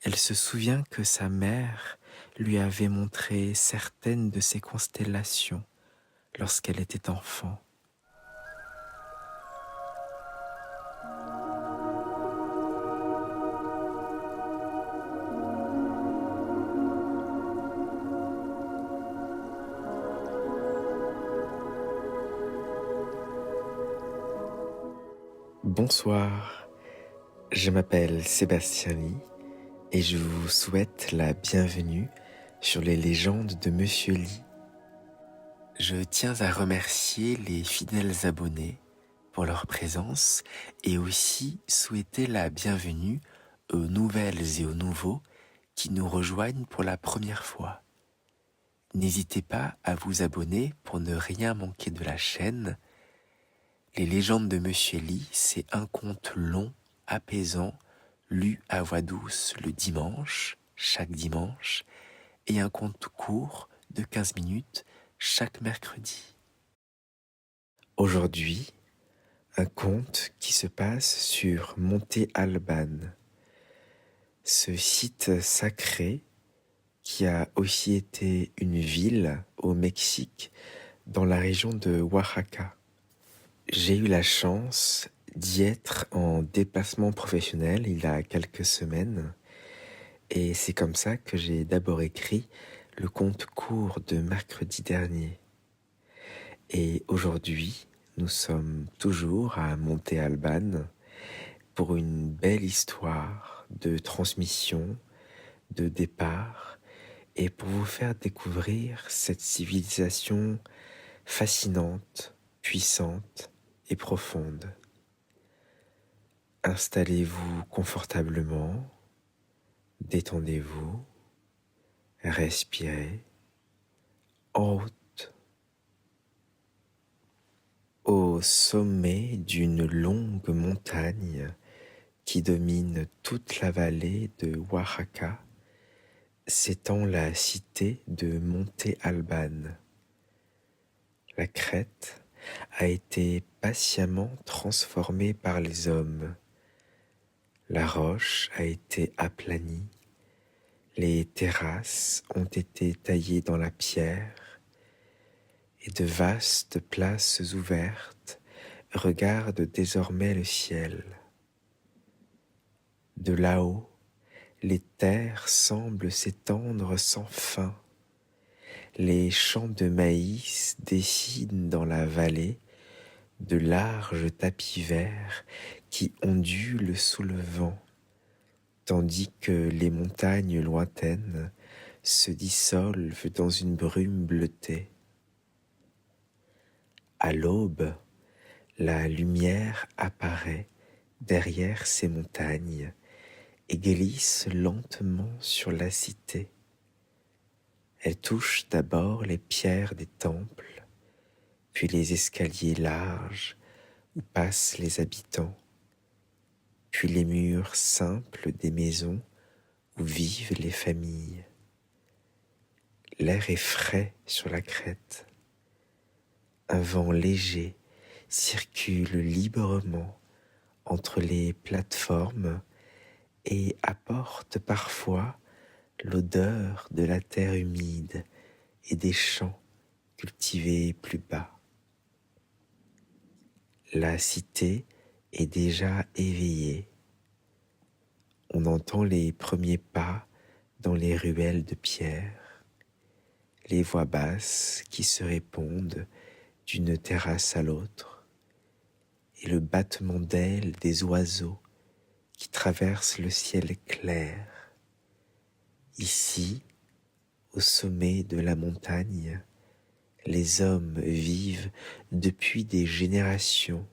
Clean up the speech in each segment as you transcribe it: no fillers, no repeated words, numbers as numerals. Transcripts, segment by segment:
Elle se souvient que sa mère lui avait montré certaines de ces constellations lorsqu'elle était enfant. Bonsoir, je m'appelle Sébastien Lee et je vous souhaite la bienvenue sur les légendes de Monsieur Lee. Je tiens à remercier les fidèles abonnés pour leur présence et aussi souhaiter la bienvenue aux nouvelles et aux nouveaux qui nous rejoignent pour la première fois. N'hésitez pas à vous abonner pour ne rien manquer de la chaîne. Les légendes de Monsieur Lee, c'est un conte long, apaisant, lu à voix douce le dimanche, chaque dimanche, et un conte court de 15 minutes chaque mercredi. Aujourd'hui, un conte qui se passe sur Monte Alban, ce site sacré qui a aussi été une ville au Mexique dans la région de Oaxaca. J'ai eu la chance d'y être en déplacement professionnel il y a quelques semaines et c'est comme ça que j'ai d'abord écrit le conte court de mercredi dernier. Et aujourd'hui, nous sommes toujours à Monte Alban pour une belle histoire de transmission, de départ et pour vous faire découvrir cette civilisation fascinante, puissante et profonde. Installez-vous confortablement, détendez-vous, respirez en route. Au sommet d'une longue montagne qui domine toute la vallée de Oaxaca s'étend la cité de Monte Alban. La crête a été patiemment transformée par les hommes. La roche a été aplanie, les terrasses ont été taillées dans la pierre et de vastes places ouvertes regardent désormais le ciel. De là-haut, les terres semblent s'étendre sans fin. Les champs de maïs dessinent dans la vallée de larges tapis verts qui ondulent sous le vent, tandis que les montagnes lointaines se dissolvent dans une brume bleutée. À l'aube, la lumière apparaît derrière ces montagnes et glisse lentement sur la cité. Elle touche d'abord les pierres des temples, puis les escaliers larges où passent les habitants, puis les murs simples des maisons où vivent les familles. L'air est frais sur la crête. Un vent léger circule librement entre les plateformes et apporte parfois l'odeur de la terre humide et des champs cultivés plus bas. La cité est déjà éveillée. On entend les premiers pas dans les ruelles de pierre, les voix basses qui se répondent d'une terrasse à l'autre, et le battement d'ailes des oiseaux qui traversent le ciel clair. Ici, au sommet de la montagne, les hommes vivent depuis des générations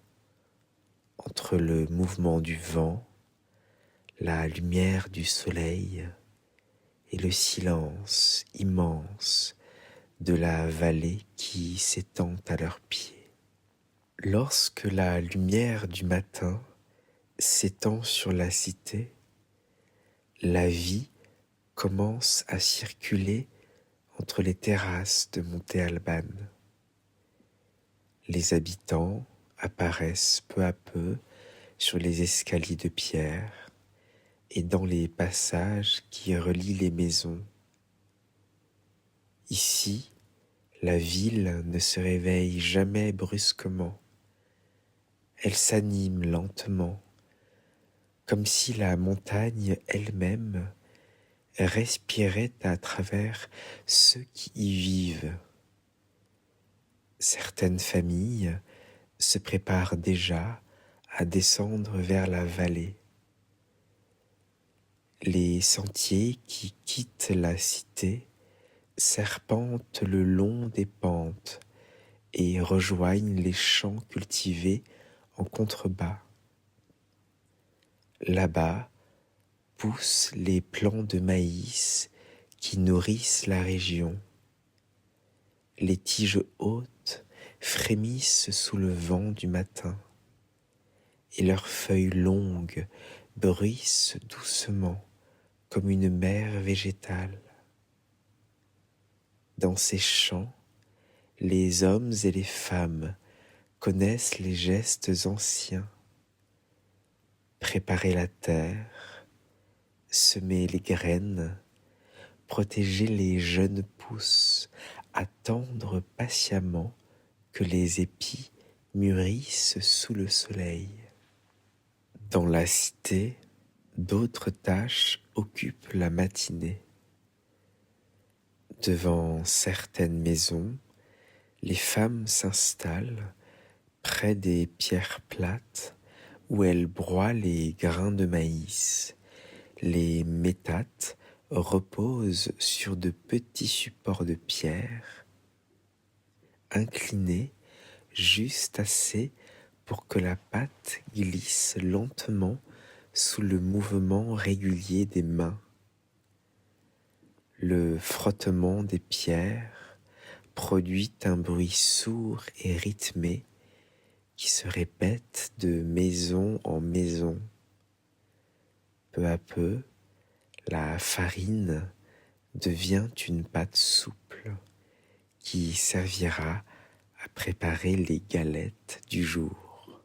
entre le mouvement du vent, la lumière du soleil et le silence immense de la vallée qui s'étend à leurs pieds. Lorsque la lumière du matin s'étend sur la cité, la vie commence à circuler entre les terrasses de Monte Alban. Les habitants apparaissent peu à peu sur les escaliers de pierre, et dans les passages qui relient les maisons. Ici, la ville ne se réveille jamais brusquement. Elle s'anime lentement, comme si la montagne elle-même respirait à travers ceux qui y vivent. Certaines familles se préparent déjà à descendre vers la vallée. Les sentiers qui quittent la cité serpentent le long des pentes et rejoignent les champs cultivés en contrebas. Là-bas poussent les plants de maïs qui nourrissent la région. Les tiges hautes frémissent sous le vent du matin et leurs feuilles longues bruissent doucement comme une mer végétale. Dans ces champs, les hommes et les femmes connaissent les gestes anciens. Préparer la terre, semer les graines, protéger les jeunes pousses, attendre patiemment que les épis mûrissent sous le soleil. Dans la cité, d'autres tâches occupent la matinée. Devant certaines maisons, les femmes s'installent près des pierres plates où elles broient les grains de maïs. Les métates reposent sur de petits supports de pierre, inclinés juste assez pour que la pâte glisse lentement sous le mouvement régulier des mains. Le frottement des pierres produit un bruit sourd et rythmé qui se répète de maison en maison. Peu à peu, la farine devient une pâte souple qui servira à préparer les galettes du jour.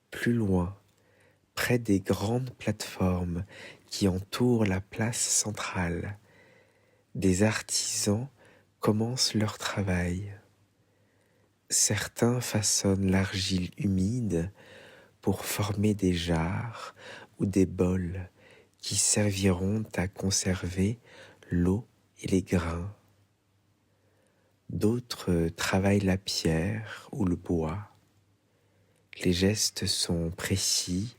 Plus loin, près des grandes plateformes qui entourent la place centrale, des artisans commencent leur travail. Certains façonnent l'argile humide pour former des jarres ou des bols qui serviront à conserver l'eau et les grains. D'autres travaillent la pierre ou le bois. Les gestes sont précis,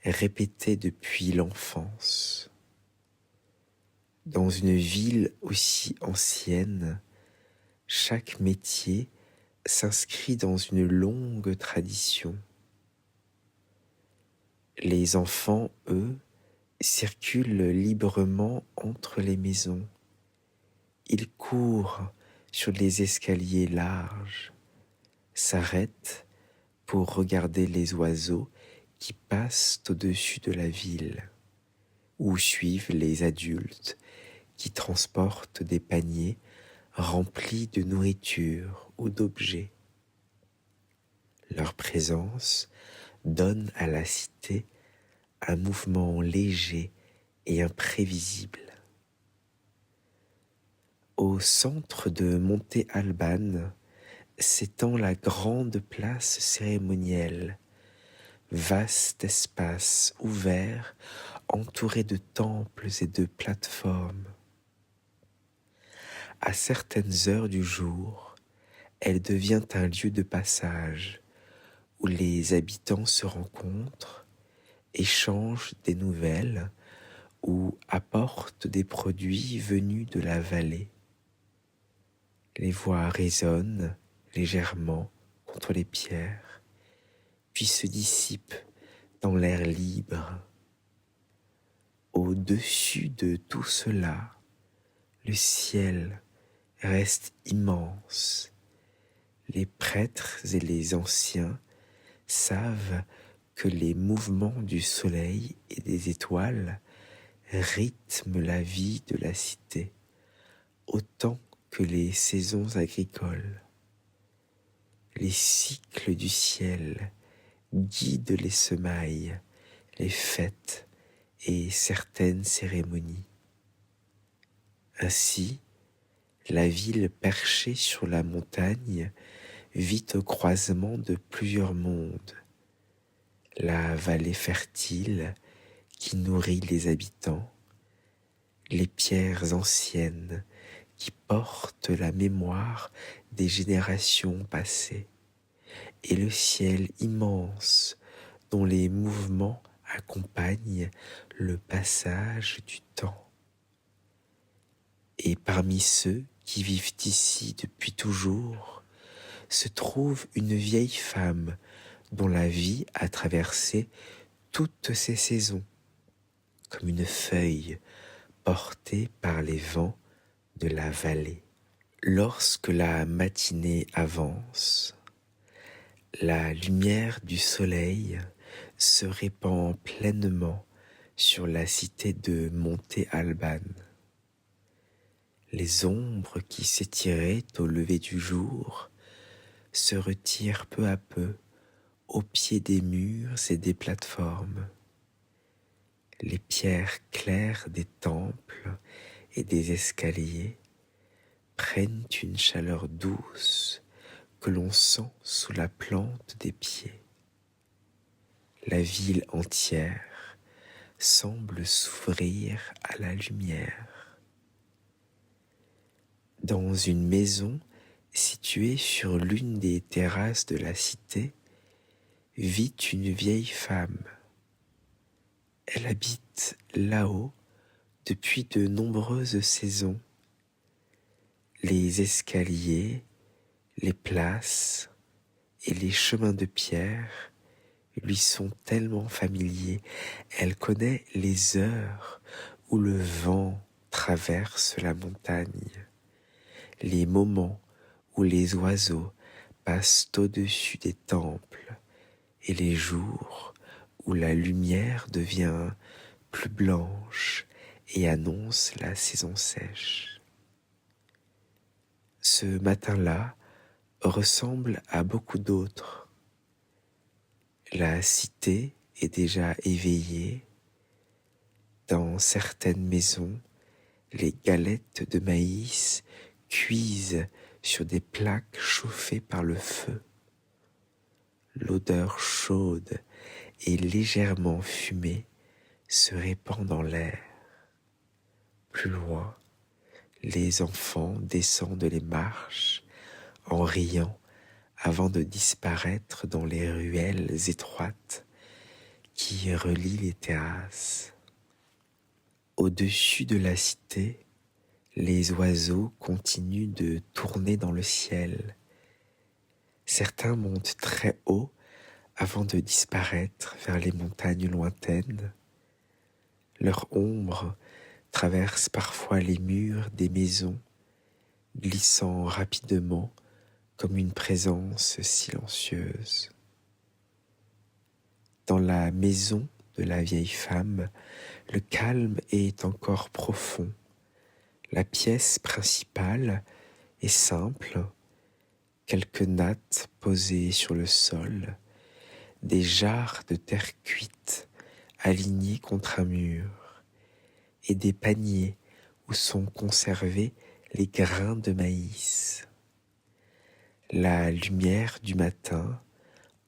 répétés depuis l'enfance. Dans une ville aussi ancienne, chaque métier s'inscrit dans une longue tradition. Les enfants, eux, circulent librement entre les maisons. Ils courent sur les escaliers larges, s'arrêtent pour regarder les oiseaux qui passent au-dessus de la ville, ou suivent les adultes qui transportent des paniers remplis de nourriture ou d'objets. Leur présence donne à la cité un mouvement léger et imprévisible. Au centre de Monte Alban s'étend la grande place cérémonielle, vaste espace ouvert entouré de temples et de plateformes. À certaines heures du jour, elle devient un lieu de passage où les habitants se rencontrent, échangent des nouvelles ou apportent des produits venus de la vallée. Les voix résonnent légèrement contre les pierres, puis se dissipent dans l'air libre. Au-dessus de tout cela, le ciel reste immense. Les prêtres et les anciens savent que les mouvements du soleil et des étoiles rythment la vie de la cité, autant que les saisons agricoles. Les cycles du ciel guident les semailles, les fêtes et certaines cérémonies. Ainsi, la ville perchée sur la montagne vit au croisement de plusieurs mondes. La vallée fertile qui nourrit les habitants, les pierres anciennes qui portent la mémoire des générations passées, et le ciel immense dont les mouvements accompagnent le passage du temps. Et parmi ceux qui vivent ici depuis toujours, se trouve une vieille femme dont la vie a traversé toutes ces saisons, comme une feuille portée par les vents de la vallée. Lorsque la matinée avance, la lumière du soleil se répand pleinement sur la cité de Monte Alban. Les ombres qui s'étiraient au lever du jour se retirent peu à peu au pied des murs et des plateformes. Les pierres claires des temples et des escaliers prennent une chaleur douce que l'on sent sous la plante des pieds. La ville entière semble s'ouvrir à la lumière. Dans une maison située sur l'une des terrasses de la cité, vit une vieille femme. Elle habite là-haut depuis de nombreuses saisons. Les escaliers, les places et les chemins de pierre lui sont tellement familiers. Elle connaît les heures où le vent traverse la montagne, les moments où les oiseaux passent au-dessus des temples et les jours où la lumière devient plus blanche et annonce la saison sèche. Ce matin-là ressemble à beaucoup d'autres. La cité est déjà éveillée. Dans certaines maisons, les galettes de maïs cuisent sur des plaques chauffées par le feu. L'odeur chaude et légèrement fumée se répand dans l'air. Plus loin, les enfants descendent les marches en riant avant de disparaître dans les ruelles étroites qui relient les terrasses. Au-dessus de la cité, les oiseaux continuent de tourner dans le ciel. Certains montent très haut avant de disparaître vers les montagnes lointaines. Leur ombre traverse parfois les murs des maisons, glissant rapidement comme une présence silencieuse. Dans la maison de la vieille femme, le calme est encore profond. La pièce principale est simple, quelques nattes posées sur le sol, des jarres de terre cuite alignées contre un mur, et des paniers où sont conservés les grains de maïs. La lumière du matin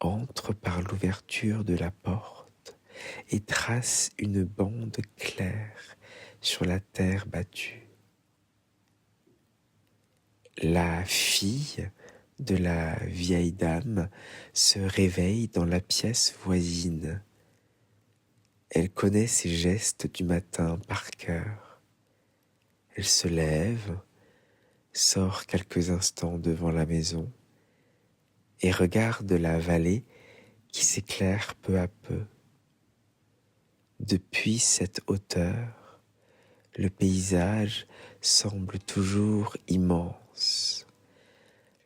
entre par l'ouverture de la porte et trace une bande claire sur la terre battue. La fille de la vieille dame se réveille dans la pièce voisine. Elle connaît ses gestes du matin par cœur. Elle se lève, sort quelques instants devant la maison et regarde la vallée qui s'éclaire peu à peu. Depuis cette hauteur, le paysage semble toujours immense.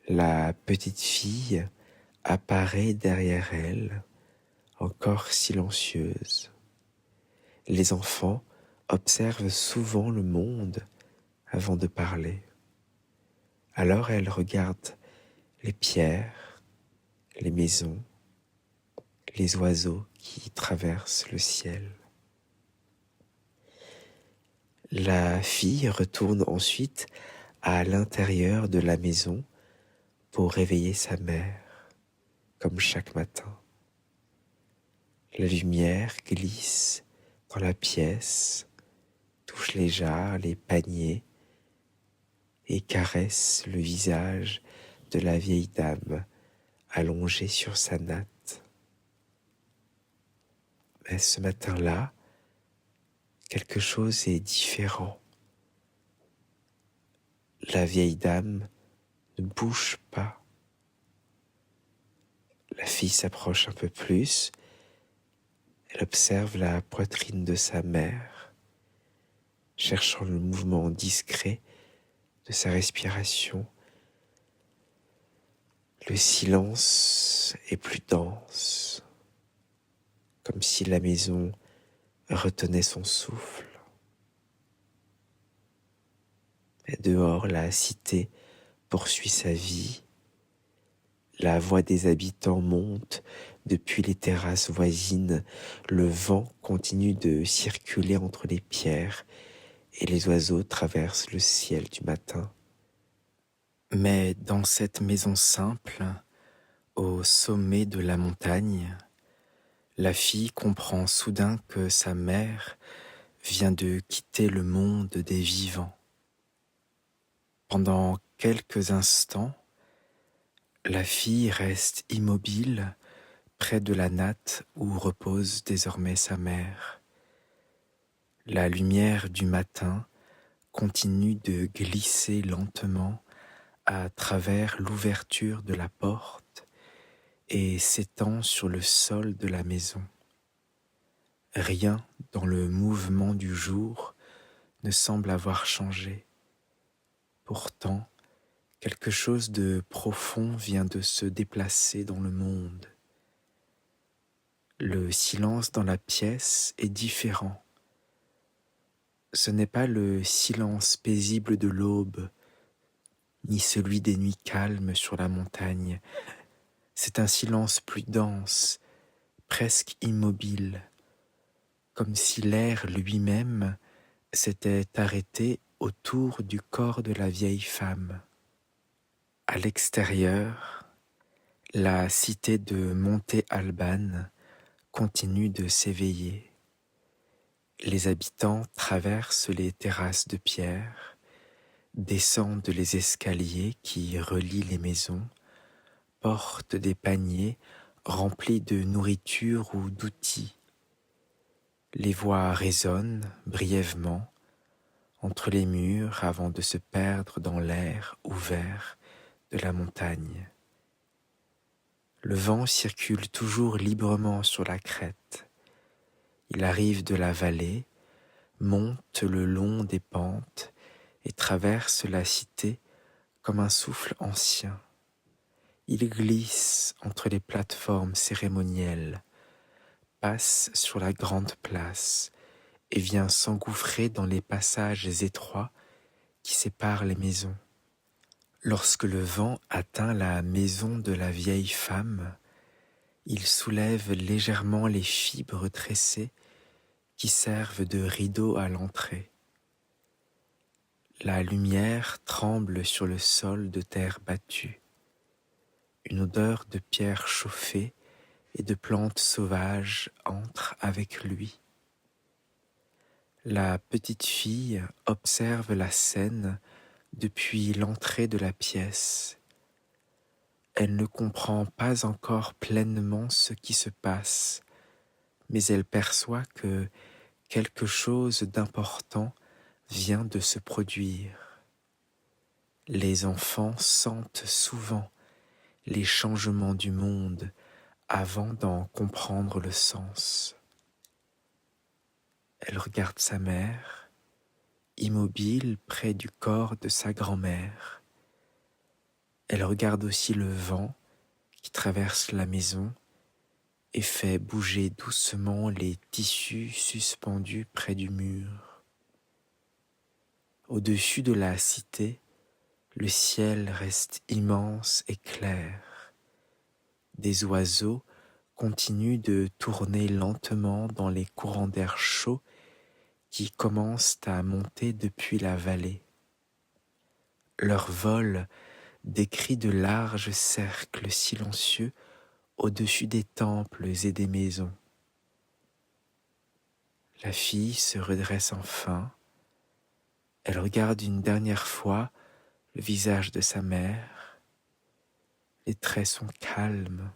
La petite fille apparaît derrière elle, encore silencieuse. Les enfants observent souvent le monde avant de parler. Alors elle regarde les pierres, les maisons, les oiseaux qui traverse le ciel. La fille retourne ensuite à l'intérieur de la maison pour réveiller sa mère, comme chaque matin. La lumière glisse dans la pièce, touche les jarres, les paniers et caresse le visage de la vieille dame allongée sur sa natte. Mais ce matin-là, quelque chose est différent. La vieille dame ne bouge pas. La fille s'approche un peu plus. Elle observe la poitrine de sa mère, cherchant le mouvement discret de sa respiration. Le silence est plus dense, comme si la maison retenait son souffle. Et dehors, la cité poursuit sa vie. La voix des habitants monte depuis les terrasses voisines. Le vent continue de circuler entre les pierres et les oiseaux traversent le ciel du matin. Mais dans cette maison simple, au sommet de la montagne, la fille comprend soudain que sa mère vient de quitter le monde des vivants. Pendant quelques instants, la fille reste immobile près de la natte où repose désormais sa mère. La lumière du matin continue de glisser lentement à travers l'ouverture de la porte et s'étend sur le sol de la maison. Rien dans le mouvement du jour ne semble avoir changé. Pourtant, quelque chose de profond vient de se déplacer dans le monde. Le silence dans la pièce est différent. Ce n'est pas le silence paisible de l'aube, ni celui des nuits calmes sur la montagne. C'est un silence plus dense, presque immobile, comme si l'air lui-même s'était arrêté autour du corps de la vieille femme. À l'extérieur, la cité de Monte Alban continue de s'éveiller. Les habitants traversent les terrasses de pierre, descendent les escaliers qui relient les maisons, portent des paniers remplis de nourriture ou d'outils. Les voix résonnent brièvement entre les murs avant de se perdre dans l'air ouvert de la montagne. Le vent circule toujours librement sur la crête. Il arrive de la vallée, monte le long des pentes et traverse la cité comme un souffle ancien. Il glisse entre les plateformes cérémonielles, passe sur la grande place et vient s'engouffrer dans les passages étroits qui séparent les maisons. Lorsque le vent atteint la maison de la vieille femme, il soulève légèrement les fibres tressées qui servent de rideau à l'entrée. La lumière tremble sur le sol de terre battue. Une odeur de pierre chauffée et de plantes sauvages entre avec lui. La petite fille observe la scène depuis l'entrée de la pièce. Elle ne comprend pas encore pleinement ce qui se passe, mais elle perçoit que quelque chose d'important vient de se produire. Les enfants sentent souvent les changements du monde avant d'en comprendre le sens. Elle regarde sa mère, immobile près du corps de sa grand-mère. Elle regarde aussi le vent qui traverse la maison et fait bouger doucement les tissus suspendus près du mur. Au-dessus de la cité, le ciel reste immense et clair. Des oiseaux continuent de tourner lentement dans les courants d'air chaud qui commencent à monter depuis la vallée. Leur vol décrit de larges cercles silencieux au-dessus des temples et des maisons. La fille se redresse enfin. Elle regarde une dernière fois le visage de sa mère. Les traits sont calmes,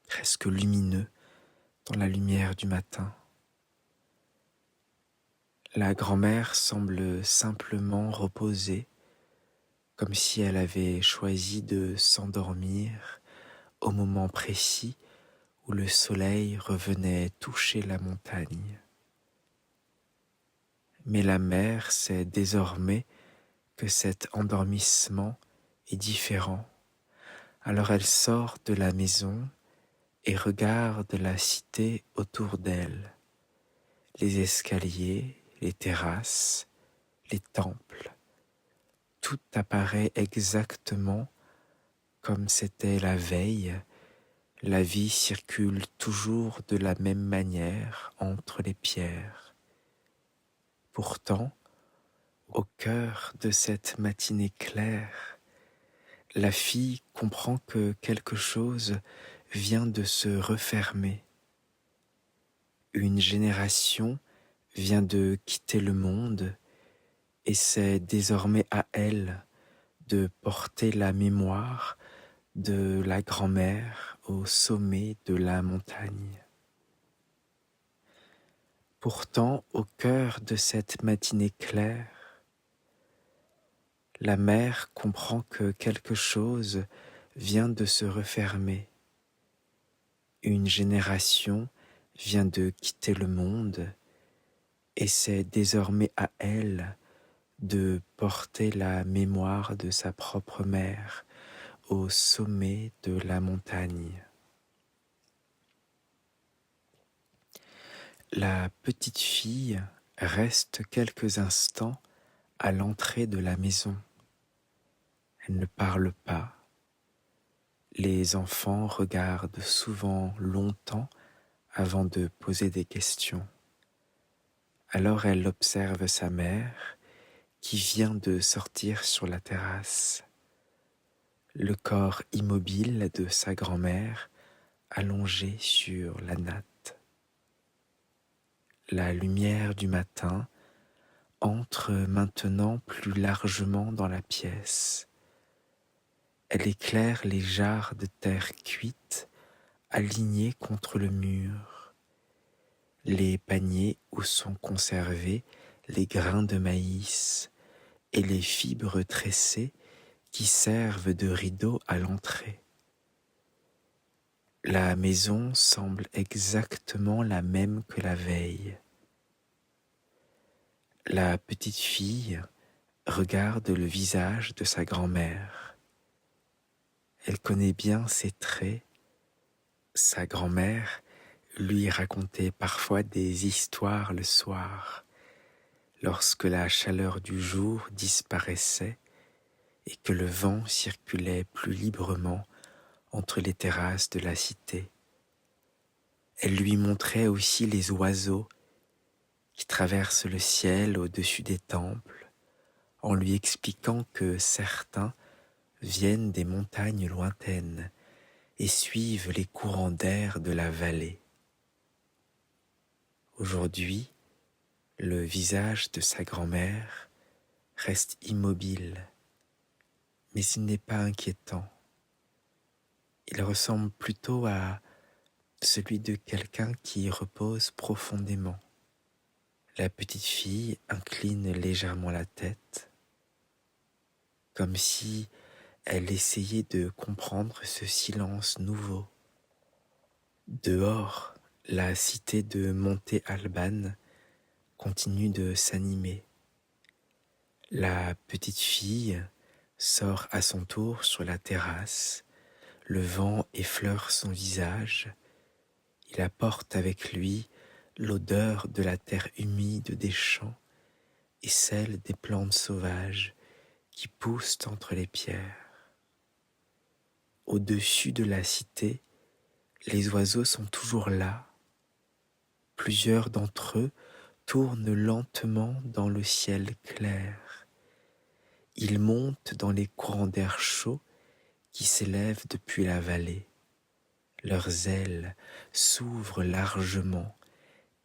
presque lumineux dans la lumière du matin. La grand-mère semble simplement reposer, comme si elle avait choisi de s'endormir au moment précis où le soleil revenait toucher la montagne. Mais la mère sait désormais que cet endormissement est différent. Alors elle sort de la maison et regarde la cité autour d'elle, les escaliers, les terrasses, les temples. Tout apparaît exactement comme c'était la veille. La vie circule toujours de la même manière entre les pierres. Pourtant, au cœur de cette matinée claire, la fille comprend que quelque chose vient de se refermer. Une génération vient de quitter le monde et c'est désormais à elle de porter la mémoire de la grand-mère au sommet de la montagne. Pourtant, au cœur de cette matinée claire, la mère comprend que quelque chose vient de se refermer. Une génération vient de quitter le monde et c'est désormais à elle de porter la mémoire de sa propre mère au sommet de la montagne. La petite fille reste quelques instants à l'entrée de la maison. Elle ne parle pas. Les enfants regardent souvent longtemps avant de poser des questions. Alors elle observe sa mère qui vient de sortir sur la terrasse. Le corps immobile de sa grand-mère allongé sur la natte. La lumière du matin entre maintenant plus largement dans la pièce. Elle éclaire les jarres de terre cuite alignés contre le mur, les paniers où sont conservés les grains de maïs et les fibres tressées qui servent de rideau à l'entrée. La maison semble exactement la même que la veille. La petite fille regarde le visage de sa grand-mère. Elle connaît bien ses traits. Sa grand-mère lui racontait parfois des histoires le soir, lorsque la chaleur du jour disparaissait et que le vent circulait plus librement entre les terrasses de la cité. Elle lui montrait aussi les oiseaux qui traversent le ciel au-dessus des temples, en lui expliquant que certains viennent des montagnes lointaines et suivent les courants d'air de la vallée. Aujourd'hui, le visage de sa grand-mère reste immobile, mais il n'est pas inquiétant. Il ressemble plutôt à celui de quelqu'un qui repose profondément. La petite fille incline légèrement la tête, comme si elle essayait de comprendre ce silence nouveau. Dehors, la cité de Monte Alban continue de s'animer. La petite fille sort à son tour sur la terrasse. Le vent effleure son visage. Il apporte avec lui l'odeur de la terre humide des champs et celle des plantes sauvages qui poussent entre les pierres. Au-dessus de la cité, Les oiseaux sont toujours là. Plusieurs d'entre eux tournent lentement dans le ciel clair. Ils montent dans les courants d'air chaud qui s'élèvent depuis la vallée. Leurs ailes s'ouvrent largement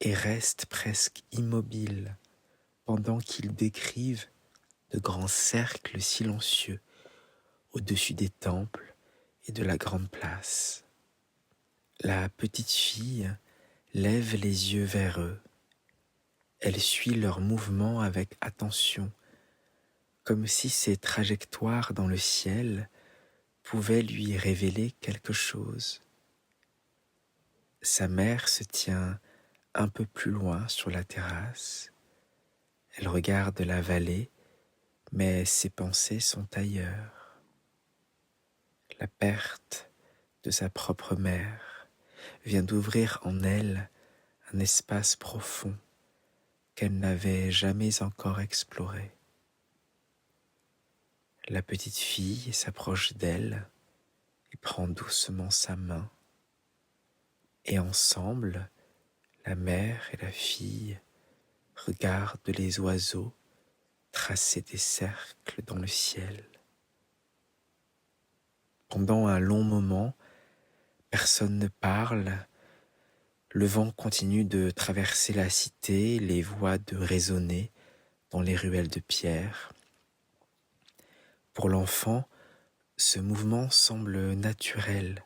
et restent presque immobiles pendant qu'ils décrivent de grands cercles silencieux au-dessus des temples et de la grande place. La petite fille lève les yeux vers eux. Elle suit leurs mouvements avec attention, comme si ces trajectoires dans le ciel pouvaient lui révéler quelque chose. Sa mère se tient un peu plus loin sur la terrasse. Elle regarde la vallée, mais ses pensées sont ailleurs. La perte de sa propre mère vient d'ouvrir en elle un espace profond qu'elle n'avait jamais encore exploré. La petite fille s'approche d'elle et prend doucement sa main, et ensemble, la mère et la fille regardent les oiseaux tracer des cercles dans le ciel. Pendant un long moment, personne ne parle. Le vent continue de traverser la cité, les voix de résonner dans les ruelles de pierre. Pour l'enfant, ce mouvement semble naturel,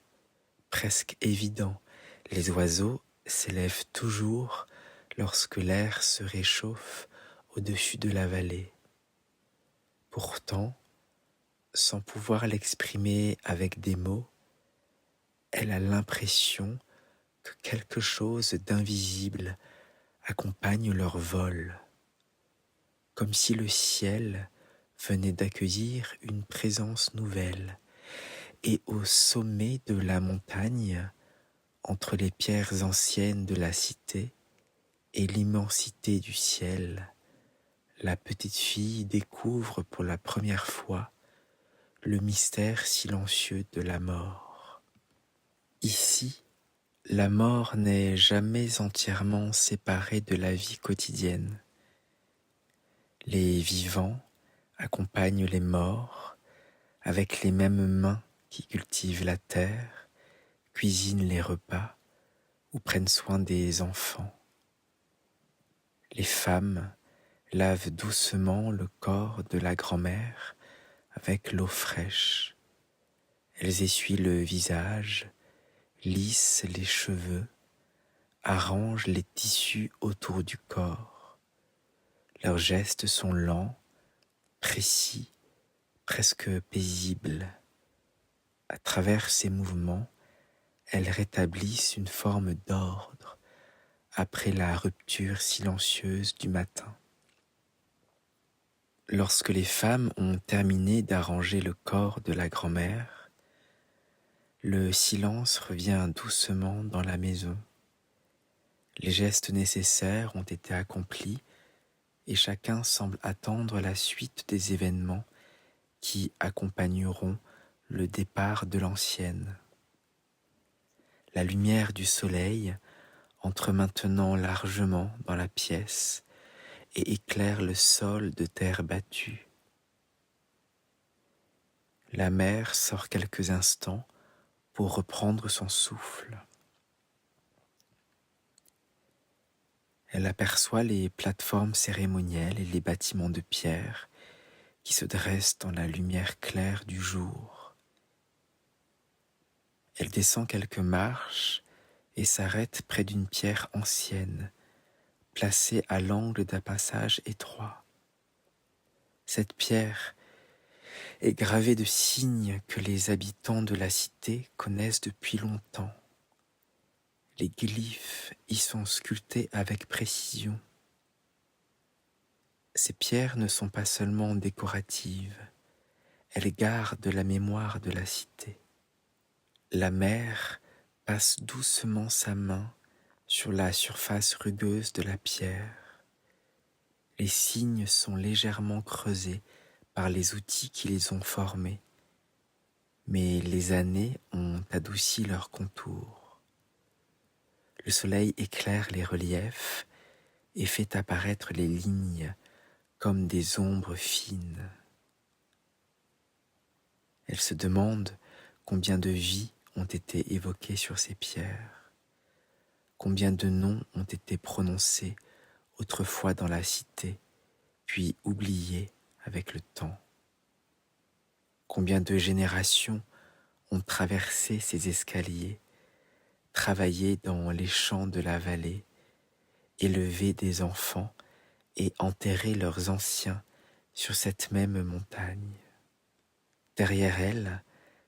presque évident. Les oiseaux s'élèvent toujours lorsque l'air se réchauffe au-dessus de la vallée. Pourtant, sans pouvoir l'exprimer avec des mots, elle a l'impression que quelque chose d'invisible accompagne leur vol, comme si le ciel venait d'accueillir une présence nouvelle, et au sommet de la montagne, entre les pierres anciennes de la cité et l'immensité du ciel, la petite fille découvre pour la première fois le mystère silencieux de la mort. Ici, la mort n'est jamais entièrement séparée de la vie quotidienne. Les vivants accompagnent les morts avec les mêmes mains qui cultivent la terre, cuisinent les repas ou prennent soin des enfants. Les femmes lavent doucement le corps de la grand-mère avec l'eau fraîche. Elles essuient le visage, lissent les cheveux, arrangent les tissus autour du corps. Leurs gestes sont lents, précis, presque paisibles. À travers ces mouvements, elles rétablissent une forme d'ordre après la rupture silencieuse du matin. Lorsque les femmes ont terminé d'arranger le corps de la grand-mère, le silence revient doucement dans la maison. Les gestes nécessaires ont été accomplis et chacun semble attendre la suite des événements qui accompagneront le départ de l'ancienne. La lumière du soleil entre maintenant largement dans la pièce et éclaire le sol de terre battue. La mère sort quelques instants pour reprendre son souffle. Elle aperçoit les plateformes cérémonielles et les bâtiments de pierre qui se dressent dans la lumière claire du jour. Elle descend quelques marches et s'arrête près d'une pierre ancienne, placée à l'angle d'un passage étroit. Cette pierre est gravée de signes que les habitants de la cité connaissent depuis longtemps. Les glyphes y sont sculptés avec précision. Ces pierres ne sont pas seulement décoratives, elles gardent la mémoire de la cité. La mère passe doucement sa main sur la surface rugueuse de la pierre. Les signes sont légèrement creusés par les outils qui les ont formés, mais les années ont adouci leurs contours. Le soleil éclaire les reliefs et fait apparaître les lignes comme des ombres fines. Elle se demande combien de vies ont été évoquées sur ces pierres, combien de noms ont été prononcés autrefois dans la cité, puis oubliés avec le temps. Combien de générations ont traversé ces escaliers, travaillé dans les champs de la vallée, élevé des enfants et enterré leurs anciens sur cette même montagne. Derrière elle,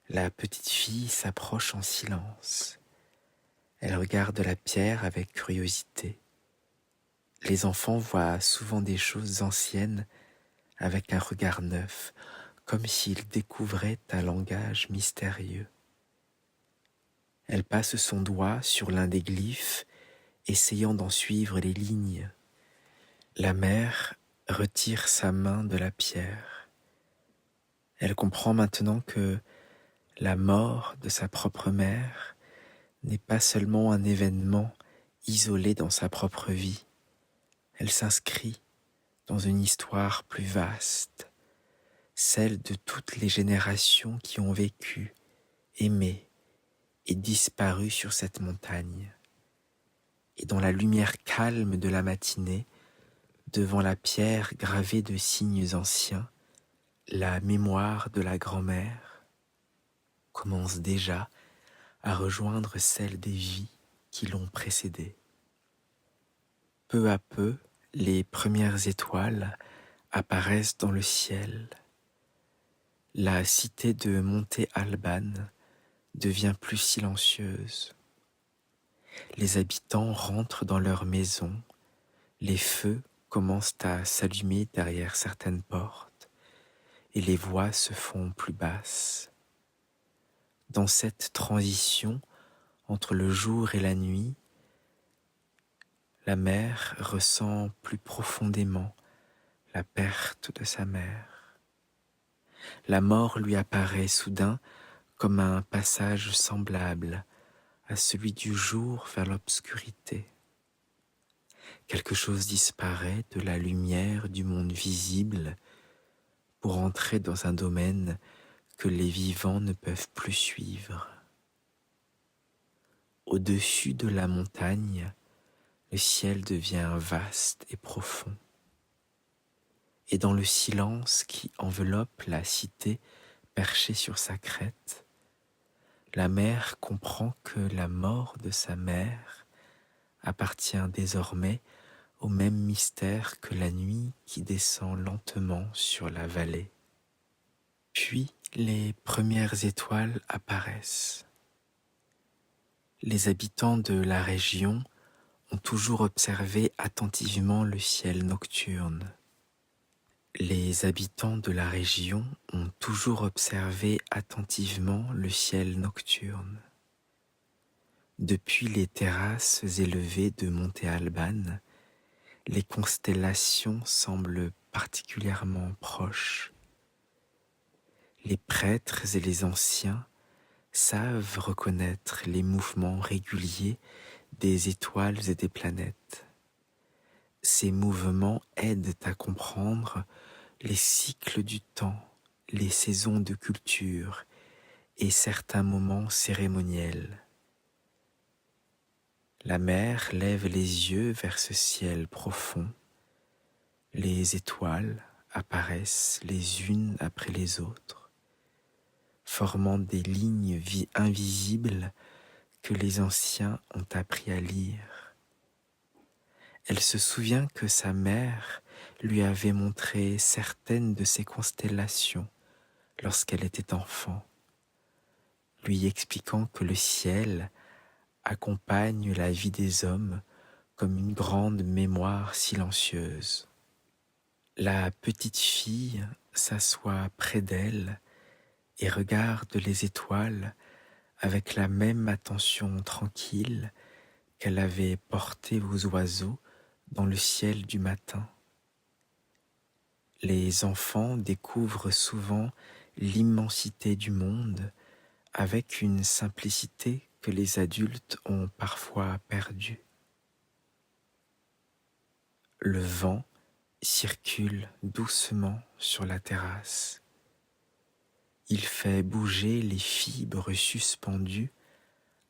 la petite fille s'approche en silence. Elle regarde la pierre avec curiosité. Les enfants voient souvent des choses anciennes avec un regard neuf, comme s'ils découvraient un langage mystérieux. Elle passe son doigt sur l'un des glyphes, essayant d'en suivre les lignes. La mère retire sa main de la pierre. Elle comprend maintenant que la mort de sa propre mère n'est pas seulement un événement isolé dans sa propre vie. Elle s'inscrit dans une histoire plus vaste, celle de toutes les générations qui ont vécu, aimé et disparu sur cette montagne. Et dans la lumière calme de la matinée, devant la pierre gravée de signes anciens, la mémoire de la grand-mère commence déjà à rejoindre celle des vies qui l'ont précédée. Peu à peu, les premières étoiles apparaissent dans le ciel. La cité de Monte Alban devient plus silencieuse. Les habitants rentrent dans leurs maisons, les feux commencent à s'allumer derrière certaines portes et les voix se font plus basses. Dans cette transition entre le jour et la nuit, la mère ressent plus profondément la perte de sa mère. La mort lui apparaît soudain comme un passage semblable à celui du jour vers l'obscurité. Quelque chose disparaît de la lumière du monde visible pour entrer dans un domaine que les vivants ne peuvent plus suivre. Au-dessus de la montagne, le ciel devient vaste et profond. Et dans le silence qui enveloppe la cité perchée sur sa crête, la mère comprend que la mort de sa mère appartient désormais au même mystère que la nuit qui descend lentement sur la vallée. Puis les premières étoiles apparaissent. Les habitants de la région ont toujours observé attentivement le ciel nocturne. Les habitants de la région ont toujours observé attentivement le ciel nocturne. Depuis les terrasses élevées de Monte Alban, les constellations semblent particulièrement proches. Les prêtres et les anciens savent reconnaître les mouvements réguliers des étoiles et des planètes. Ces mouvements aident à comprendre les cycles du temps, les saisons de culture et certains moments cérémoniels. La mère lève les yeux vers ce ciel profond. Les étoiles apparaissent les unes après les autres, formant des lignes invisibles que les anciens ont appris à lire. Elle se souvient que sa mère lui avait montré certaines de ces constellations lorsqu'elle était enfant, lui expliquant que le ciel accompagne la vie des hommes comme une grande mémoire silencieuse. La petite fille s'assoit près d'elle et regarde les étoiles avec la même attention tranquille qu'elle avait portée aux oiseaux dans le ciel du matin. Les enfants découvrent souvent l'immensité du monde avec une simplicité que les adultes ont parfois perdu. Le vent circule doucement sur la terrasse. Il fait bouger les fibres suspendues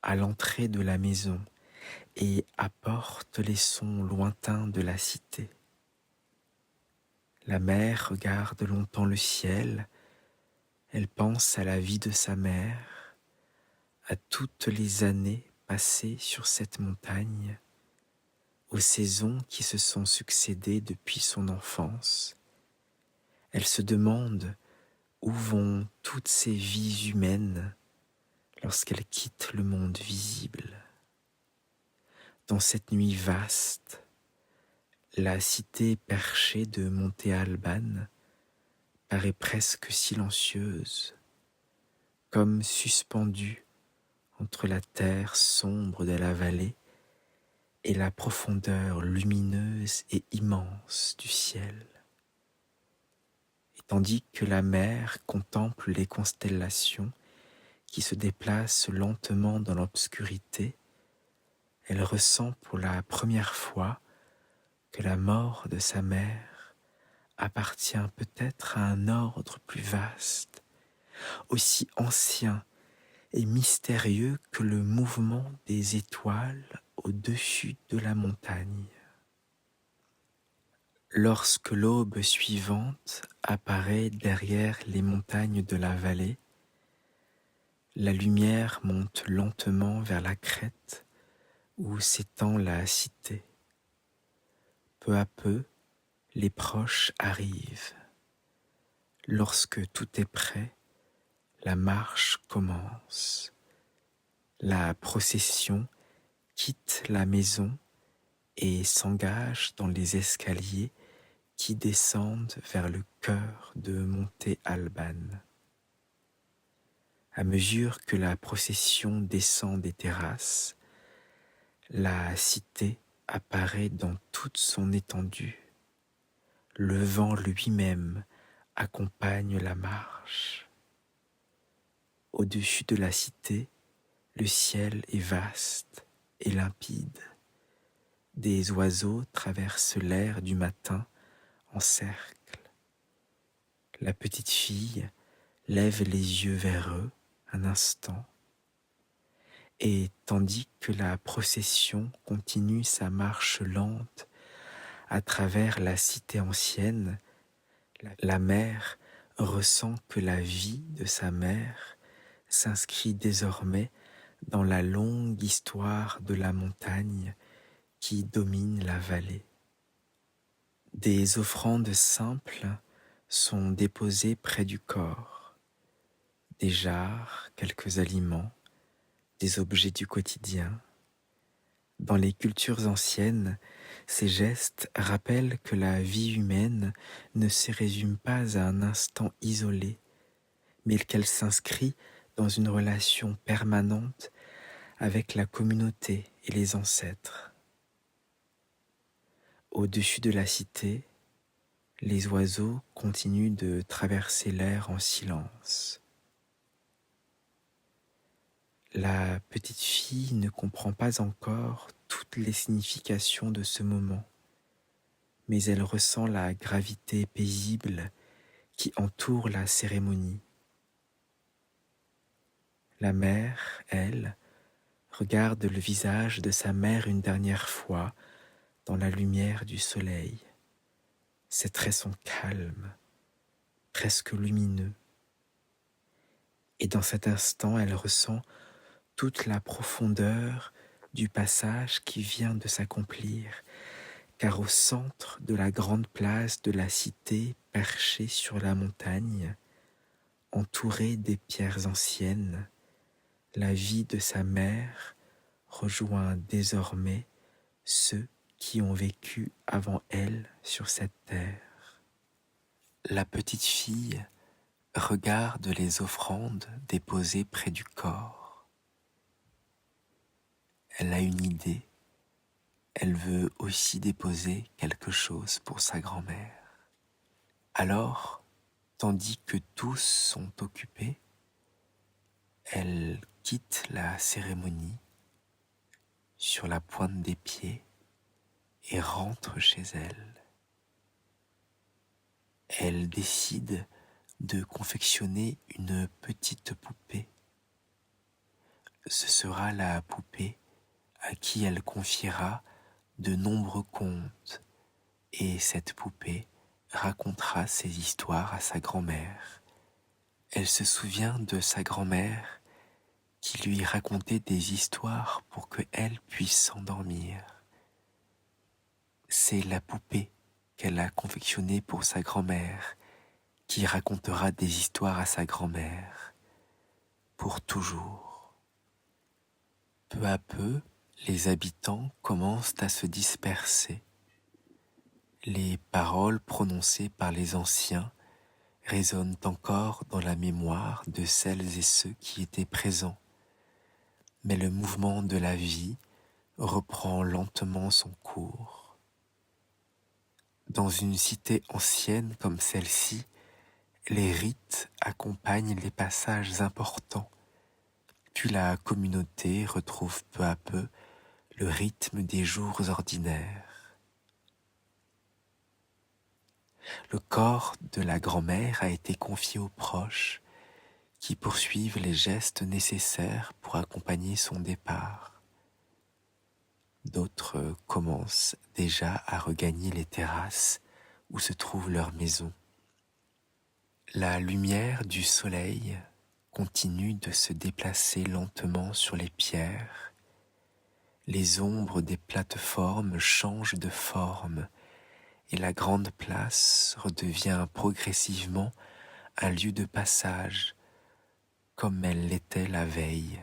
à l'entrée de la maison et apporte les sons lointains de la cité. La mère regarde longtemps le ciel, elle pense à la vie de sa mère, à toutes les années passées sur cette montagne, aux saisons qui se sont succédées depuis son enfance. Elle se demande où vont toutes ces vies humaines lorsqu'elle quitte le monde visible. Dans cette nuit vaste, la cité perchée de Monte Alban paraît presque silencieuse, comme suspendue entre la terre sombre de la vallée et la profondeur lumineuse et immense du ciel. Et tandis que la mer contemple les constellations qui se déplacent lentement dans l'obscurité, elle ressent pour la première fois que la mort de sa mère appartient peut-être à un ordre plus vaste, aussi ancien et mystérieux que le mouvement des étoiles au-dessus de la montagne. Lorsque l'aube suivante apparaît derrière les montagnes de la vallée, la lumière monte lentement vers la crête où s'étend la cité. Peu à peu, les proches arrivent. Lorsque tout est prêt, la marche commence. La procession quitte la maison et s'engage dans les escaliers qui descendent vers le cœur de Monte Alban. À mesure que la procession descend des terrasses, la cité apparaît dans toute son étendue. Le vent lui-même accompagne la marche. Au-dessus de la cité, le ciel est vaste et limpide. Des oiseaux traversent l'air du matin en cercle. La petite fille lève les yeux vers eux un instant, et tandis que la procession continue sa marche lente à travers la cité ancienne, la mère ressent que la vie de sa mère s'inscrit désormais dans la longue histoire de la montagne qui domine la vallée. Des offrandes simples sont déposées près du corps, des jarres, quelques aliments, des objets du quotidien. Dans les cultures anciennes, ces gestes rappellent que la vie humaine ne se résume pas à un instant isolé, mais qu'elle s'inscrit dans une relation permanente avec la communauté et les ancêtres. Au-dessus de la cité, les oiseaux continuent de traverser l'air en silence. La petite fille ne comprend pas encore toutes les significations de ce moment, mais elle ressent la gravité paisible qui entoure la cérémonie. La mère, elle, regarde le visage de sa mère une dernière fois dans la lumière du soleil. Ses traits sont calmes, presque lumineux. Et dans cet instant, elle ressent toute la profondeur du passage qui vient de s'accomplir, car au centre de la grande place de la cité perchée sur la montagne, entourée des pierres anciennes, la vie de sa mère rejoint désormais ceux qui ont vécu avant elle sur cette terre. La petite fille regarde les offrandes déposées près du corps. Elle a une idée, elle veut aussi déposer quelque chose pour sa grand-mère. Alors, tandis que tous sont occupés, elle quitte la cérémonie sur la pointe des pieds et rentre chez elle. Elle décide de confectionner une petite poupée. Ce sera la poupée à qui elle confiera de nombreux contes, et cette poupée racontera ses histoires à sa grand-mère. Elle se souvient de sa grand-mère qui lui racontait des histoires pour qu'elle puisse s'endormir. C'est la poupée qu'elle a confectionnée pour sa grand-mère qui racontera des histoires à sa grand-mère pour toujours. Peu à peu, les habitants commencent à se disperser. Les paroles prononcées par les anciens résonnent encore dans la mémoire de celles et ceux qui étaient présents. Mais le mouvement de la vie reprend lentement son cours. Dans une cité ancienne comme celle-ci, les rites accompagnent les passages importants, puis la communauté retrouve peu à peu le rythme des jours ordinaires. Le corps de la grand-mère a été confié aux proches qui poursuivent les gestes nécessaires pour accompagner son départ. D'autres commencent déjà à regagner les terrasses où se trouve leur maison. La lumière du soleil continue de se déplacer lentement sur les pierres. Les ombres des plateformes changent de forme et la grande place redevient progressivement un lieu de passage comme elle l'était la veille.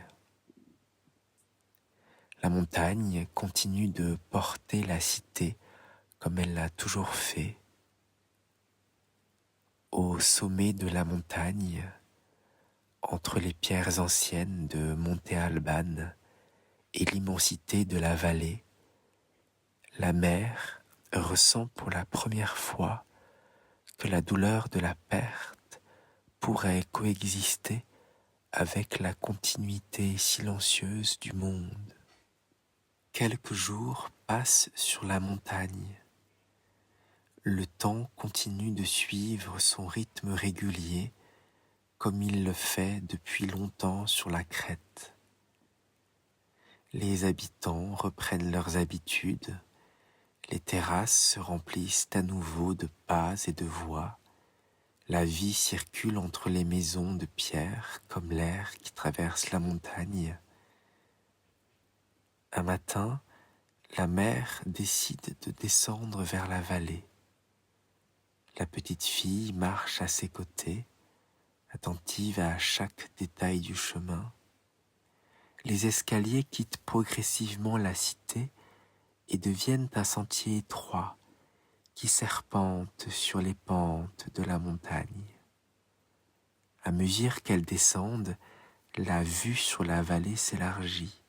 La montagne continue de porter la cité comme elle l'a toujours fait. Au sommet de la montagne, entre les pierres anciennes de Monte Alban et l'immensité de la vallée, la mer ressent pour la première fois que la douleur de la perte pourrait coexister avec la continuité silencieuse du monde. Quelques jours passent sur la montagne. Le temps continue de suivre son rythme régulier comme il le fait depuis longtemps sur la crête. Les habitants reprennent leurs habitudes, les terrasses se remplissent à nouveau de pas et de voix, la vie circule entre les maisons de pierre comme l'air qui traverse la montagne. Un matin, la mère décide de descendre vers la vallée. La petite fille marche à ses côtés, attentive à chaque détail du chemin. Les escaliers quittent progressivement la cité et deviennent un sentier étroit qui serpente sur les pentes de la montagne. À mesure qu'elles descendent, la vue sur la vallée s'élargit.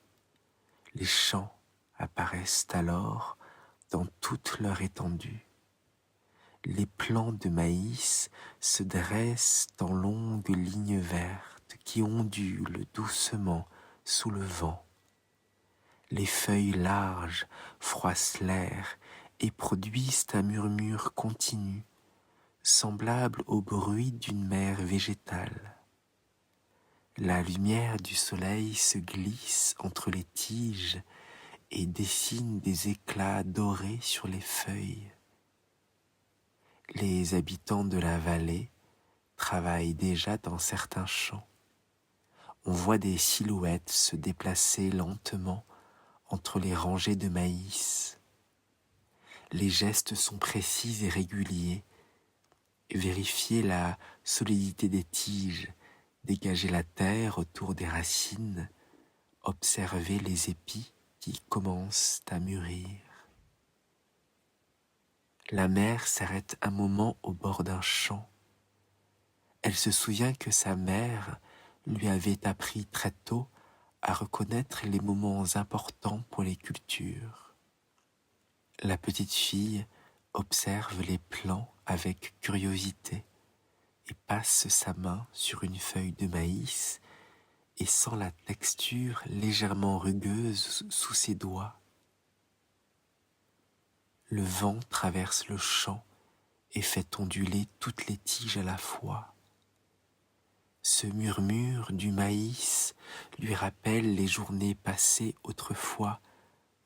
Les champs apparaissent alors dans toute leur étendue. Les plants de maïs se dressent en longues lignes vertes qui ondulent doucement sous le vent. Les feuilles larges froissent l'air et produisent un murmure continu, semblable au bruit d'une mer végétale. La lumière du soleil se glisse entre les tiges et dessine des éclats dorés sur les feuilles. Les habitants de la vallée travaillent déjà dans certains champs. On voit des silhouettes se déplacer lentement entre les rangées de maïs. Les gestes sont précis et réguliers. Vérifier la solidité des tiges, dégager la terre autour des racines, observer les épis qui commencent à mûrir. La mère s'arrête un moment au bord d'un champ. Elle se souvient que sa mère lui avait appris très tôt à reconnaître les moments importants pour les cultures. La petite fille observe les plants avec curiosité et passe sa main sur une feuille de maïs et sent la texture légèrement rugueuse sous ses doigts. Le vent traverse le champ et fait onduler toutes les tiges à la fois. Ce murmure du maïs lui rappelle les journées passées autrefois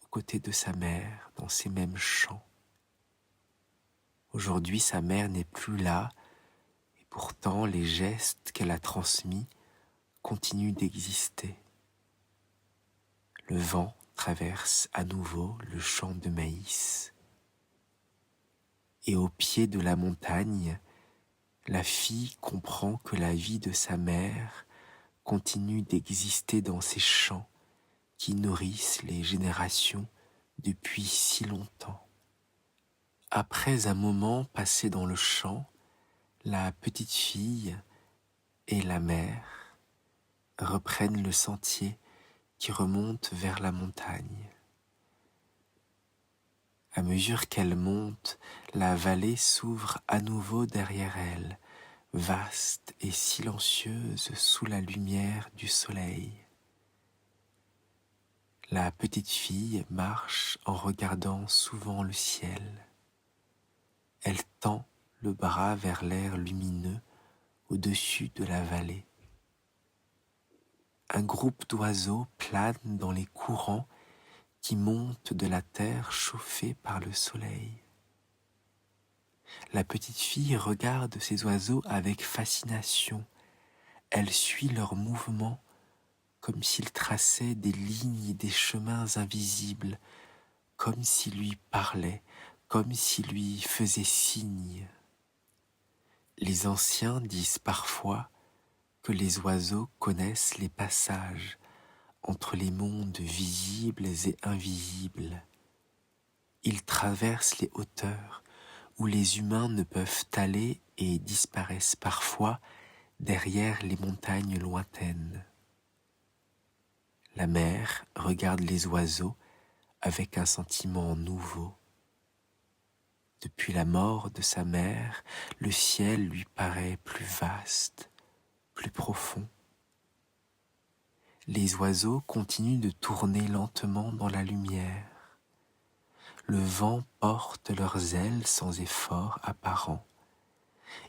aux côtés de sa mère dans ces mêmes champs. Aujourd'hui, sa mère n'est plus là et pourtant les gestes qu'elle a transmis continuent d'exister. Le vent traverse à nouveau le champ de maïs. Et au pied de la montagne, la fille comprend que la vie de sa mère continue d'exister dans ces champs qui nourrissent les générations depuis si longtemps. Après un moment passé dans le champ, la petite fille et la mère reprennent le sentier qui remonte vers la montagne. À mesure qu'elle monte, la vallée s'ouvre à nouveau derrière elle, vaste et silencieuse sous la lumière du soleil. La petite fille marche en regardant souvent le ciel. Elle tend le bras vers l'air lumineux au-dessus de la vallée. Un groupe d'oiseaux plane dans les courants qui montent de la terre chauffée par le soleil. La petite fille regarde ces oiseaux avec fascination. Elle suit leurs mouvements comme s'ils traçaient des lignes et des chemins invisibles, comme s'ils lui parlaient, comme s'ils lui faisaient signe. Les anciens disent parfois que les oiseaux connaissent les passages entre les mondes visibles et invisibles. Ils traversent les hauteurs où les humains ne peuvent aller et disparaissent parfois derrière les montagnes lointaines. La mère regarde les oiseaux avec un sentiment nouveau. Depuis la mort de sa mère, le ciel lui paraît plus vaste, plus profond. Les oiseaux continuent de tourner lentement dans la lumière. Le vent porte leurs ailes sans effort apparent.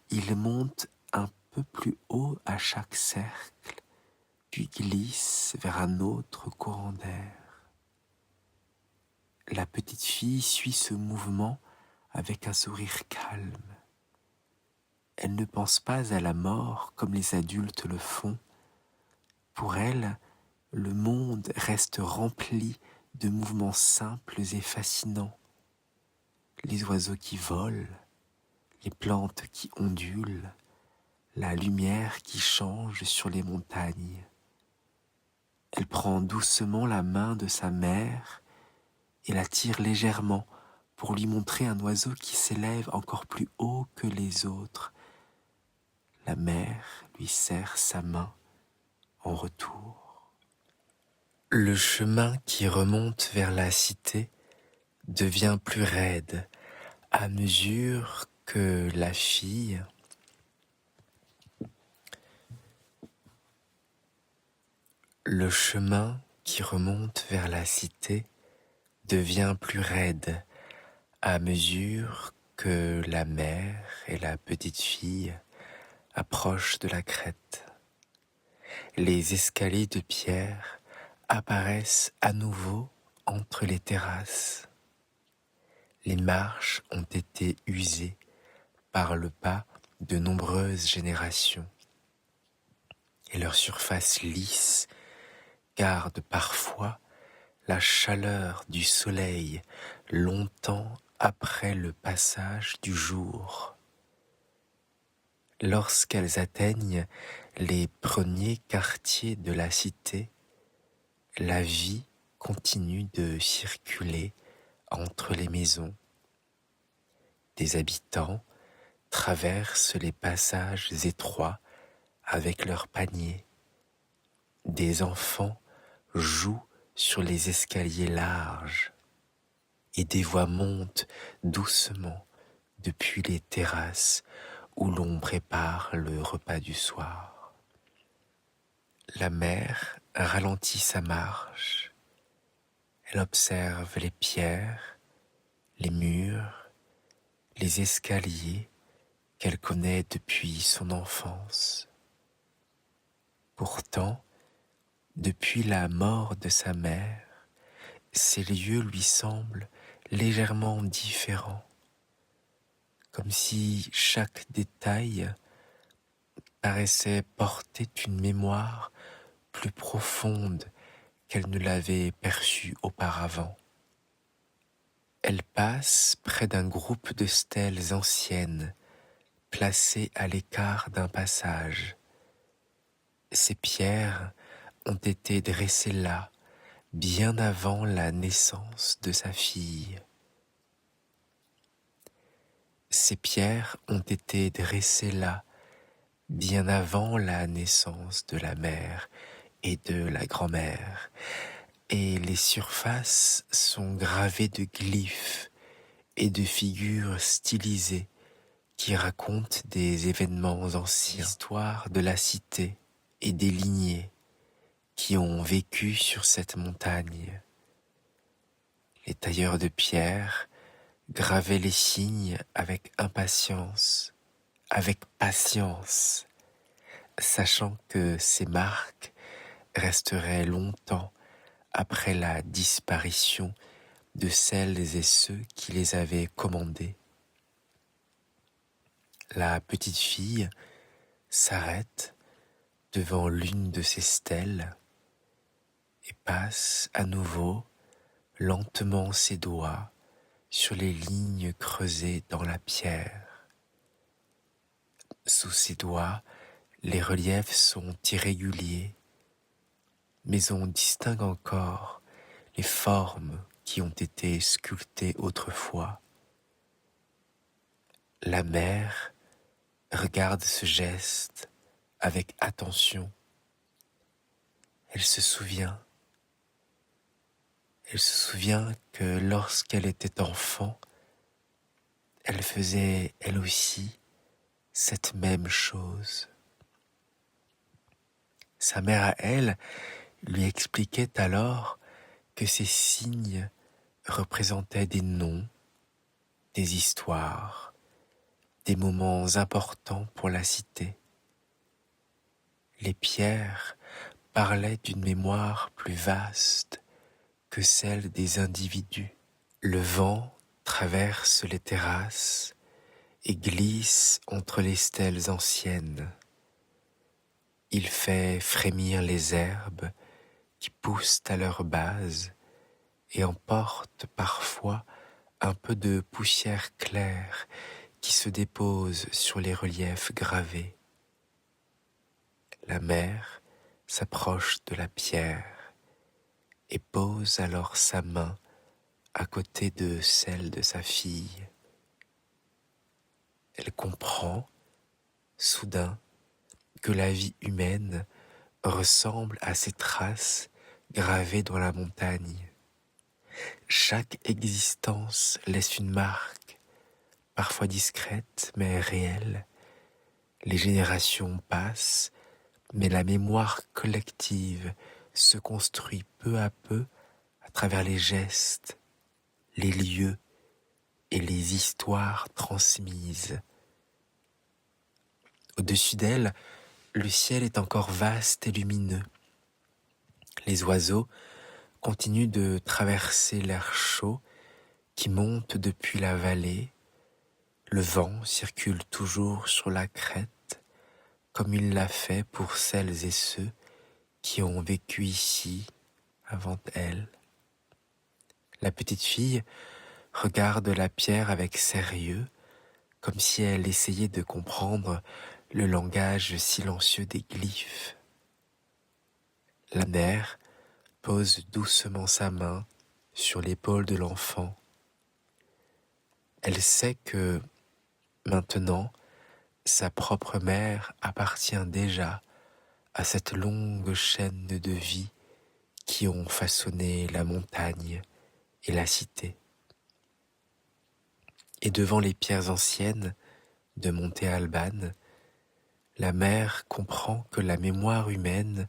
Ils montent un peu plus haut à chaque cercle, puis glissent vers un autre courant d'air. La petite fille suit ce mouvement avec un sourire calme. Elle ne pense pas à la mort comme les adultes le font. Pour elle, le monde reste rempli de mouvements simples et fascinants. Les oiseaux qui volent, les plantes qui ondulent, la lumière qui change sur les montagnes. Elle prend doucement la main de sa mère et la tire légèrement pour lui montrer un oiseau qui s'élève encore plus haut que les autres. La mère lui serre sa main en retour. Le chemin qui remonte vers la cité devient plus raide à mesure que la fille Le chemin qui remonte vers la cité devient plus raide à mesure que la mère et la petite fille approchent de la crête. Les escaliers de pierre apparaissent à nouveau entre les terrasses. Les marches ont été usées par le pas de nombreuses générations et leur surface lisse garde parfois la chaleur du soleil longtemps après le passage du jour. Lorsqu'elles atteignent les premiers quartiers de la cité, la vie continue de circuler entre les maisons. Des habitants traversent les passages étroits avec leurs paniers. Des enfants jouent sur les escaliers larges et des voix montent doucement depuis les terrasses où l'on prépare le repas du soir. La mère ralentit sa marche. Elle observe les pierres, les murs, les escaliers qu'elle connaît depuis son enfance. Pourtant, depuis la mort de sa mère, ces lieux lui semblent légèrement différents, comme si chaque détail paraissait porter une mémoire plus profonde qu'elle ne l'avait perçue auparavant. Elle passe près d'un groupe de stèles anciennes, placées à l'écart d'un passage. Ces pierres ont été dressées là, bien avant la naissance de sa fille. Ces pierres ont été dressées là, bien avant la naissance de la mère et de la grand-mère, et les surfaces sont gravées de glyphes et de figures stylisées qui racontent des événements anciens, l'histoire de la cité et des lignées qui ont vécu sur cette montagne. Les tailleurs de pierre gravaient les signes avec impatience, avec patience, sachant que ces marques resteraient longtemps après la disparition de celles et ceux qui les avaient commandées. La petite fille s'arrête devant l'une de ces stèles et passe à nouveau lentement ses doigts sur les lignes creusées dans la pierre. Sous ses doigts, les reliefs sont irréguliers, mais on distingue encore les formes qui ont été sculptées autrefois. La mère regarde ce geste avec attention. Elle se souvient que lorsqu'elle était enfant, elle faisait elle aussi cette même chose. Sa mère à elle lui expliquait alors que ces signes représentaient des noms, des histoires, des moments importants pour la cité. Les pierres parlaient d'une mémoire plus vaste que celle des individus. Le vent traverse les terrasses et glisse entre les stèles anciennes. Il fait frémir les herbes qui poussent à leur base et emporte parfois un peu de poussière claire qui se dépose sur les reliefs gravés. La mère s'approche de la pierre et pose alors sa main à côté de celle de sa fille. Elle comprend, soudain, que la vie humaine ressemble à ces traces gravées dans la montagne. Chaque existence laisse une marque, parfois discrète mais réelle. Les générations passent, mais la mémoire collective se construit peu à peu à travers les gestes, les lieux et les histoires transmises. Au-dessus d'elle, le ciel est encore vaste et lumineux. Les oiseaux continuent de traverser l'air chaud qui monte depuis la vallée. Le vent circule toujours sur la crête, comme il l'a fait pour celles et ceux qui ont vécu ici avant elle. La petite fille regarde la pierre avec sérieux, comme si elle essayait de comprendre le langage silencieux des glyphes. La mère pose doucement sa main sur l'épaule de l'enfant. Elle sait que, maintenant, sa propre mère appartient déjà à cette longue chaîne de vie qui ont façonné la montagne et la cité. Et devant les pierres anciennes de Monte Alban, la mère comprend que la mémoire humaine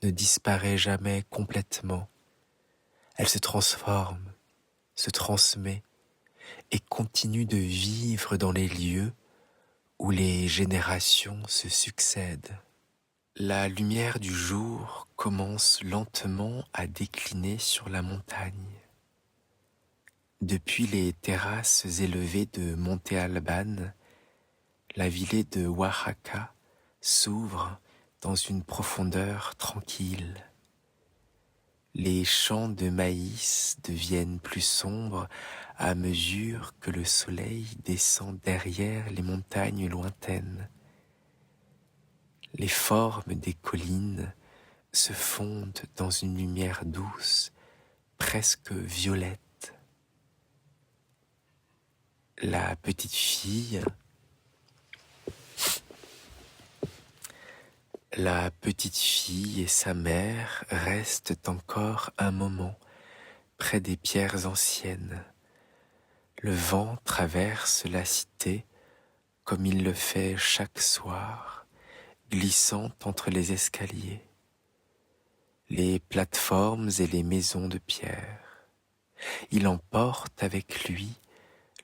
ne disparaît jamais complètement. Elle se transforme, se transmet et continue de vivre dans les lieux où les générations se succèdent. La lumière du jour commence lentement à décliner sur la montagne. Depuis les terrasses élevées de Monte Alban, la ville de Oaxaca s'ouvre dans une profondeur tranquille. Les champs de maïs deviennent plus sombres à mesure que le soleil descend derrière les montagnes lointaines. Les formes des collines se fondent dans une lumière douce, presque violette. La petite fille et sa mère restent encore un moment près des pierres anciennes. Le vent traverse la cité comme il le fait chaque soir, glissant entre les escaliers, les plateformes et les maisons de pierre. Il emporte avec lui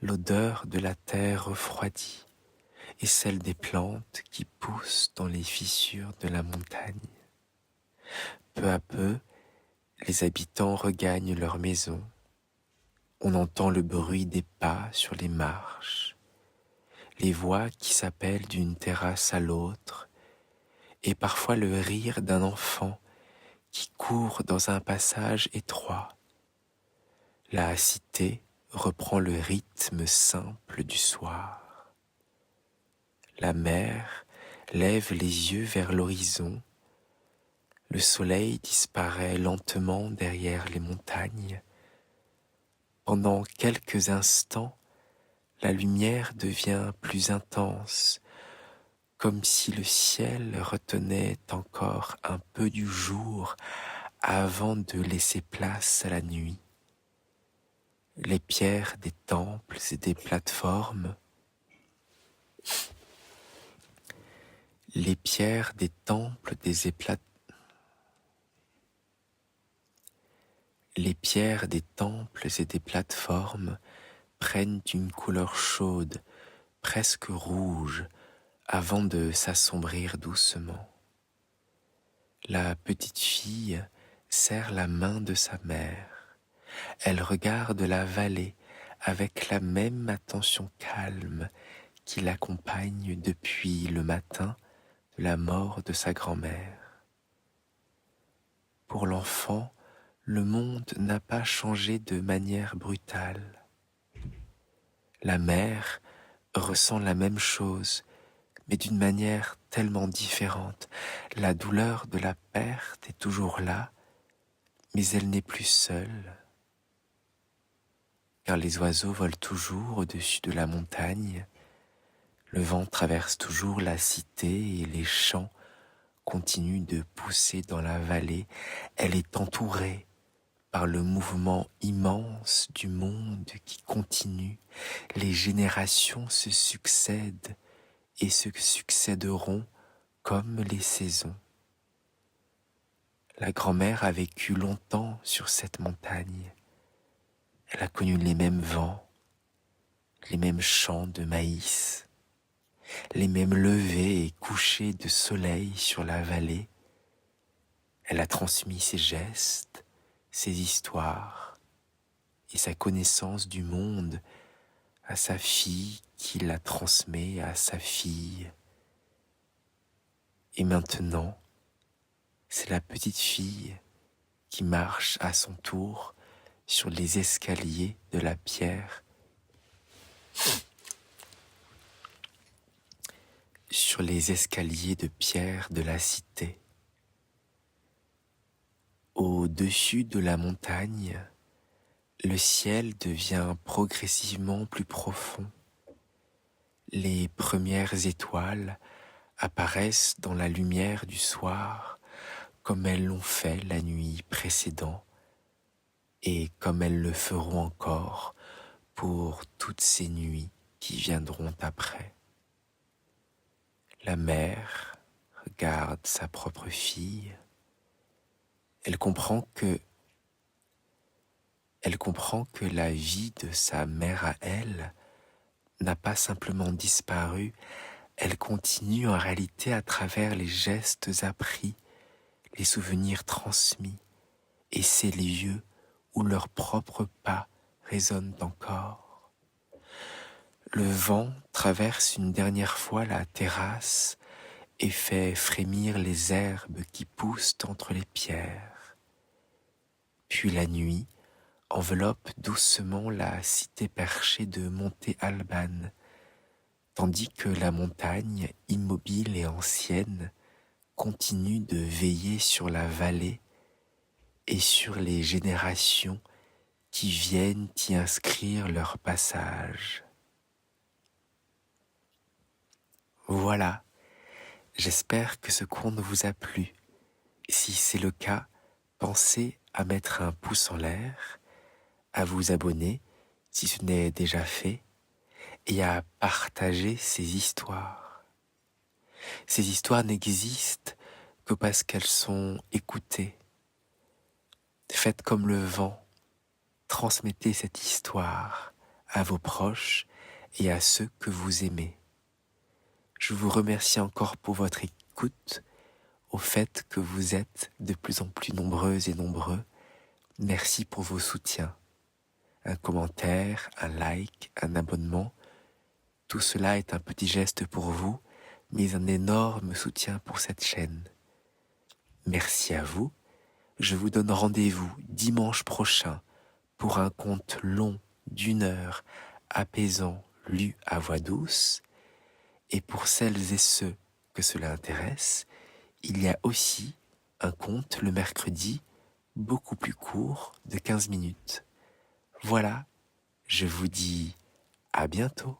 l'odeur de la terre refroidie et celle des plantes qui poussent dans les fissures de la montagne. Peu à peu, les habitants regagnent leur maison. On entend le bruit des pas sur les marches, les voix qui s'appellent d'une terrasse à l'autre, et parfois le rire d'un enfant qui court dans un passage étroit. La cité reprend le rythme simple du soir. La mer lève les yeux vers l'horizon. Le soleil disparaît lentement derrière les montagnes. Pendant quelques instants, la lumière devient plus intense, comme si le ciel retenait encore un peu du jour avant de laisser place à la nuit. Les pierres des temples et des plateformes, les pierres des temples et des plateformes prennent une couleur chaude, presque rouge, avant de s'assombrir doucement. La petite fille serre la main de sa mère. Elle regarde la vallée avec la même attention calme qui l'accompagne depuis le matin de la mort de sa grand-mère. Pour l'enfant, le monde n'a pas changé de manière brutale. La mère ressent la même chose, mais d'une manière tellement différente. La douleur de la perte est toujours là, mais elle n'est plus seule, car les oiseaux volent toujours au-dessus de la montagne, le vent traverse toujours la cité et les champs continuent de pousser dans la vallée. Elle est entourée par le mouvement immense du monde qui continue. Les générations se succèdent et se succéderont comme les saisons. La grand-mère a vécu longtemps sur cette montagne. Elle a connu les mêmes vents, les mêmes champs de maïs, les mêmes levées et couchers de soleil sur la vallée. Elle a transmis ses gestes, ses histoires et sa connaissance du monde à sa fille qui la transmet à sa fille. Et maintenant, c'est la petite fille qui marche à son tour sur les escaliers de la pierre, sur les escaliers de pierre de la cité. Au-dessus de la montagne, le ciel devient progressivement plus profond. Les premières étoiles apparaissent dans la lumière du soir comme elles l'ont fait la nuit précédente et comme elles le feront encore pour toutes ces nuits qui viendront après. La mère regarde sa propre fille Elle comprend que la vie de sa mère à elle n'a pas simplement disparu, elle continue en réalité à travers les gestes appris, les souvenirs transmis et ces lieux où leurs propres pas résonnent encore. Le vent traverse une dernière fois la terrasse et fait frémir les herbes qui poussent entre les pierres. Puis la nuit enveloppe doucement la cité perchée de Monte Alban, tandis que la montagne, immobile et ancienne, continue de veiller sur la vallée et sur les générations qui viennent y inscrire leur passage. Voilà, j'espère que ce conte vous a plu. Si c'est le cas, pensez à mettre un pouce en l'air, à vous abonner si ce n'est déjà fait, et à partager ces histoires. Ces histoires n'existent que parce qu'elles sont écoutées. Faites comme le vent, transmettez cette histoire à vos proches et à ceux que vous aimez. Je vous remercie encore pour votre écoute, au fait que vous êtes de plus en plus nombreuses et nombreux. Merci pour vos soutiens. Un commentaire, un like, un abonnement, tout cela est un petit geste pour vous, mais un énorme soutien pour cette chaîne. Merci à vous. Je vous donne rendez-vous dimanche prochain pour un conte long d'1 heure, apaisant, lu à voix douce. Et pour celles et ceux que cela intéresse, il y a aussi un conte le mercredi, beaucoup plus court, de 15 minutes. Voilà, je vous dis à bientôt.